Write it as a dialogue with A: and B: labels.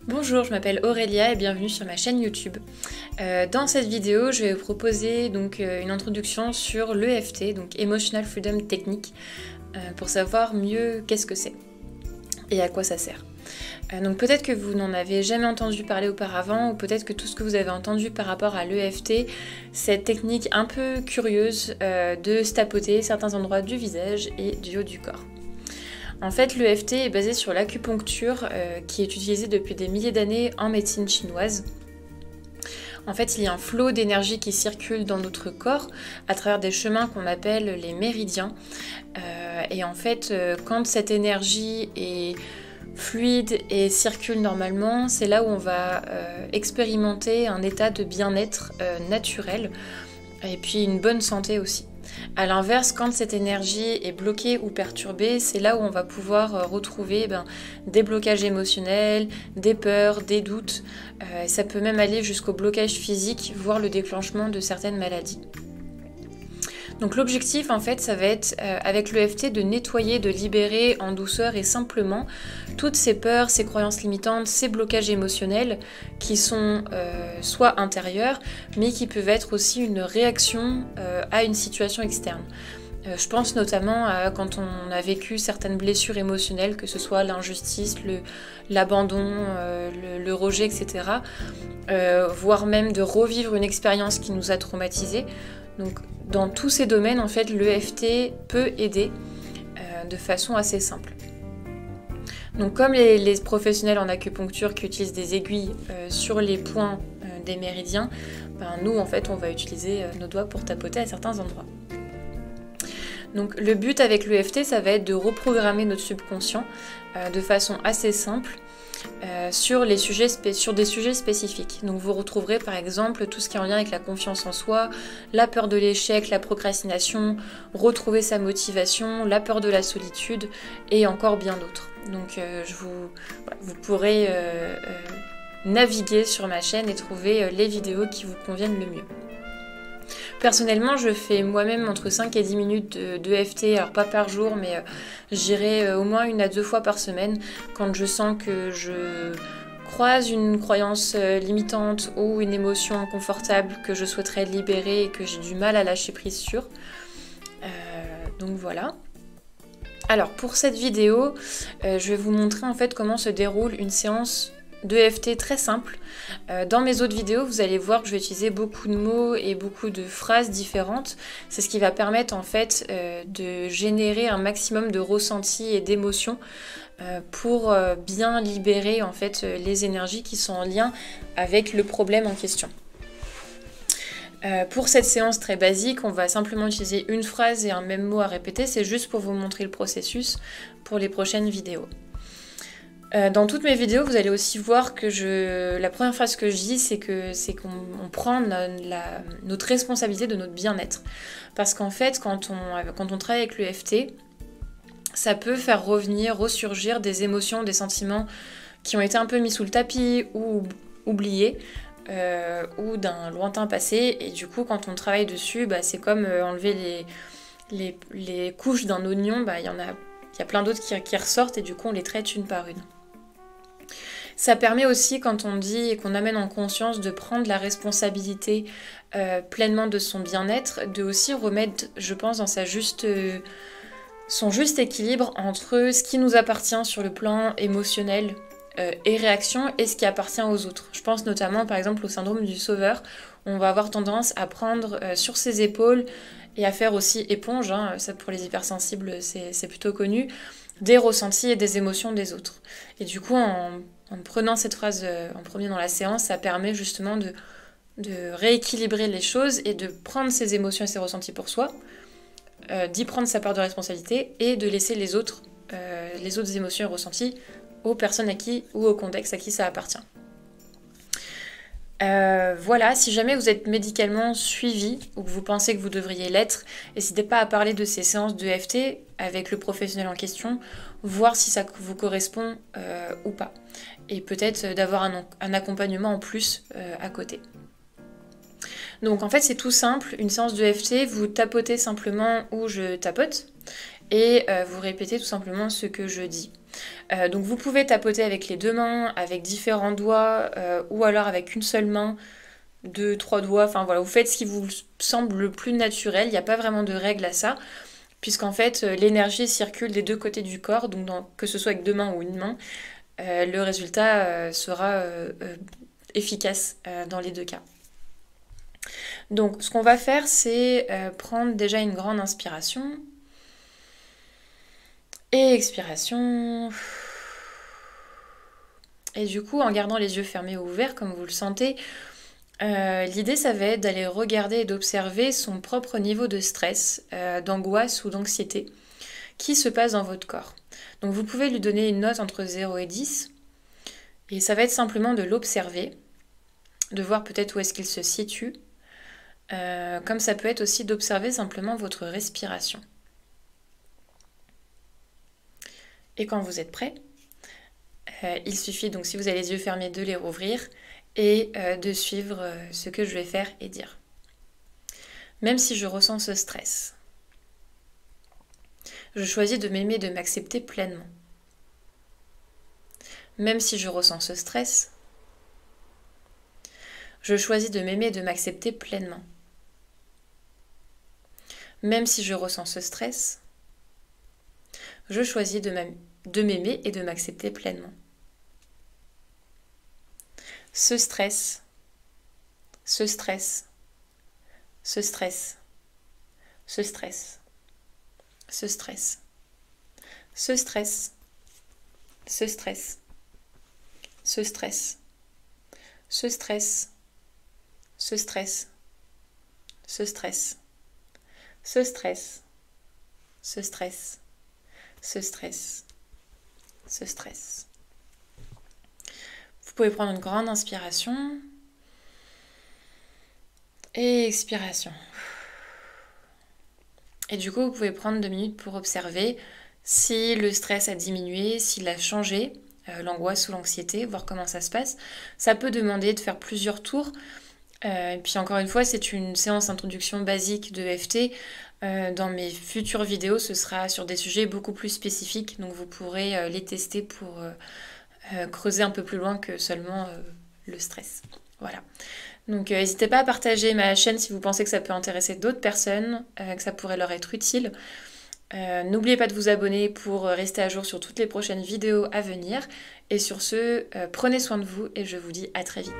A: Bonjour, je m'appelle Aurélia et bienvenue sur ma chaîne YouTube. Dans cette vidéo, je vais vous proposer une introduction sur l'EFT, donc Emotional Freedom Technique, pour savoir mieux qu'est-ce que c'est et à quoi ça sert. Donc peut-être que vous n'en avez jamais entendu parler auparavant, ou peut-être que tout ce que vous avez entendu par rapport à l'EFT, cette technique un peu curieuse de se tapoter certains endroits du visage et du haut du corps. En fait, l'EFT est basé sur l'acupuncture qui est utilisée depuis des milliers d'années en médecine chinoise. En fait, il y a un flot d'énergie qui circule dans notre corps à travers des chemins qu'on appelle les méridiens. Et en fait, quand cette énergie est fluide et circule normalement, c'est là où on va expérimenter un état de bien-être naturel et puis une bonne santé aussi. A l'inverse, quand cette énergie est bloquée ou perturbée, c'est là où on va pouvoir retrouver des blocages émotionnels, des peurs, des doutes. Ça peut même aller jusqu'au blocage physique, voire le déclenchement de certaines maladies. Donc l'objectif en fait ça va être avec l'EFT de nettoyer, de libérer en douceur et simplement toutes ces peurs, ces croyances limitantes, ces blocages émotionnels qui sont soit intérieurs mais qui peuvent être aussi une réaction à une situation externe. Je pense notamment à quand on a vécu certaines blessures émotionnelles, que ce soit l'injustice, l'abandon, le rejet, etc. Voire même de revivre une expérience qui nous a traumatisés. Donc dans tous ces domaines, en fait, l'EFT peut aider de façon assez simple. Donc comme les professionnels en acupuncture qui utilisent des aiguilles sur les points des méridiens, nous en fait on va utiliser nos doigts pour tapoter à certains endroits. Donc le but avec l'EFT, ça va être de reprogrammer notre subconscient de façon assez simple sur des sujets spécifiques. Donc vous retrouverez par exemple tout ce qui est en lien avec la confiance en soi, la peur de l'échec, la procrastination, retrouver sa motivation, la peur de la solitude et encore bien d'autres. Donc vous pourrez naviguer sur ma chaîne et trouver les vidéos qui vous conviennent le mieux. Personnellement, je fais moi-même entre 5 et 10 minutes d'EFT, alors pas par jour, mais j'irai au moins 1 à 2 fois par semaine quand je sens que je croise une croyance limitante ou une émotion inconfortable que je souhaiterais libérer et que j'ai du mal à lâcher prise sur. Donc voilà. Alors pour cette vidéo, je vais vous montrer en fait comment se déroule une séance d'EFT très simple. Dans mes autres vidéos, vous allez voir que je vais utiliser beaucoup de mots et beaucoup de phrases différentes. C'est ce qui va permettre en fait de générer un maximum de ressentis et d'émotions pour bien libérer en fait les énergies qui sont en lien avec le problème en question. Pour cette séance très basique, on va simplement utiliser une phrase et un même mot à répéter. C'est juste pour vous montrer le processus pour les prochaines vidéos. Dans toutes mes vidéos, vous allez aussi voir que la première phrase que je dis, c'est qu'on prend notre responsabilité de notre bien-être. Parce qu'en fait, quand on travaille avec l'EFT, ça peut faire ressurgir des émotions, des sentiments qui ont été un peu mis sous le tapis ou oubliés, ou d'un lointain passé. Et du coup, quand on travaille dessus, c'est comme enlever les couches d'un oignon, il y a plein d'autres qui ressortent et du coup, on les traite une par une. Ça permet aussi, quand on dit et qu'on amène en conscience de prendre la responsabilité pleinement de son bien-être, de aussi remettre, je pense, dans son juste équilibre entre ce qui nous appartient sur le plan émotionnel et réaction et ce qui appartient aux autres. Je pense notamment par exemple au syndrome du sauveur. On va avoir tendance à prendre sur ses épaules et à faire aussi éponge, ça pour les hypersensibles c'est plutôt connu, des ressentis et des émotions des autres. Et du coup en prenant cette phrase en premier dans la séance, ça permet justement de rééquilibrer les choses et de prendre ses émotions et ses ressentis pour soi, d'y prendre sa part de responsabilité et de laisser les autres émotions et ressentis aux personnes à qui ou au contexte à qui ça appartient. Voilà, si jamais vous êtes médicalement suivi ou que vous pensez que vous devriez l'être, n'hésitez pas à parler de ces séances d'EFT avec le professionnel en question, voir si ça vous correspond ou pas. Et peut-être d'avoir un accompagnement en plus à côté. Donc en fait c'est tout simple, une séance d'EFT, vous tapotez simplement où je tapote et vous répétez tout simplement ce que je dis. Donc vous pouvez tapoter avec les deux mains, avec différents doigts, ou alors avec une seule main, 2, 3 doigts, enfin voilà, vous faites ce qui vous semble le plus naturel, il n'y a pas vraiment de règle à ça, puisqu'en fait l'énergie circule des deux côtés du corps, donc que ce soit avec deux mains ou une main, le résultat sera efficace dans les deux cas. Donc ce qu'on va faire, c'est prendre déjà une grande inspiration et expiration. Et du coup, en gardant les yeux fermés ou ouverts, comme vous le sentez, l'idée, ça va être d'aller regarder et d'observer son propre niveau de stress, d'angoisse ou d'anxiété qui se passe dans votre corps. Donc vous pouvez lui donner une note entre 0 et 10, et ça va être simplement de l'observer, de voir peut-être où est-ce qu'il se situe, comme ça peut être aussi d'observer simplement votre respiration. Et quand vous êtes prêt, il suffit donc, si vous avez les yeux fermés, de les rouvrir et de suivre ce que je vais faire et dire. Même si je ressens ce stress, je choisis de m'aimer et de m'accepter pleinement. Même si je ressens ce stress, je choisis de m'aimer et de m'accepter pleinement. Même si je ressens ce stress, je choisis de m'aimer et de m'accepter pleinement. Ce stress, ce stress, ce stress, ce stress, ce stress, ce stress, ce stress, ce stress, ce stress, ce stress, ce stress, ce stress, ce stress, ce stress, ce stress. Vous pouvez prendre une grande inspiration et expiration. Et du coup, vous pouvez prendre 2 minutes pour observer si le stress a diminué, s'il a changé, l'angoisse ou l'anxiété, voir comment ça se passe. Ça peut demander de faire plusieurs tours. Et puis encore une fois, c'est une séance d'introduction basique de EFT. Dans mes futures vidéos, ce sera sur des sujets beaucoup plus spécifiques, donc vous pourrez les tester pour creuser un peu plus loin que seulement le stress. Voilà. Donc n'hésitez pas à partager ma chaîne si vous pensez que ça peut intéresser d'autres personnes, que ça pourrait leur être utile. N'oubliez pas de vous abonner pour rester à jour sur toutes les prochaines vidéos à venir. Et sur ce, prenez soin de vous et je vous dis à très vite.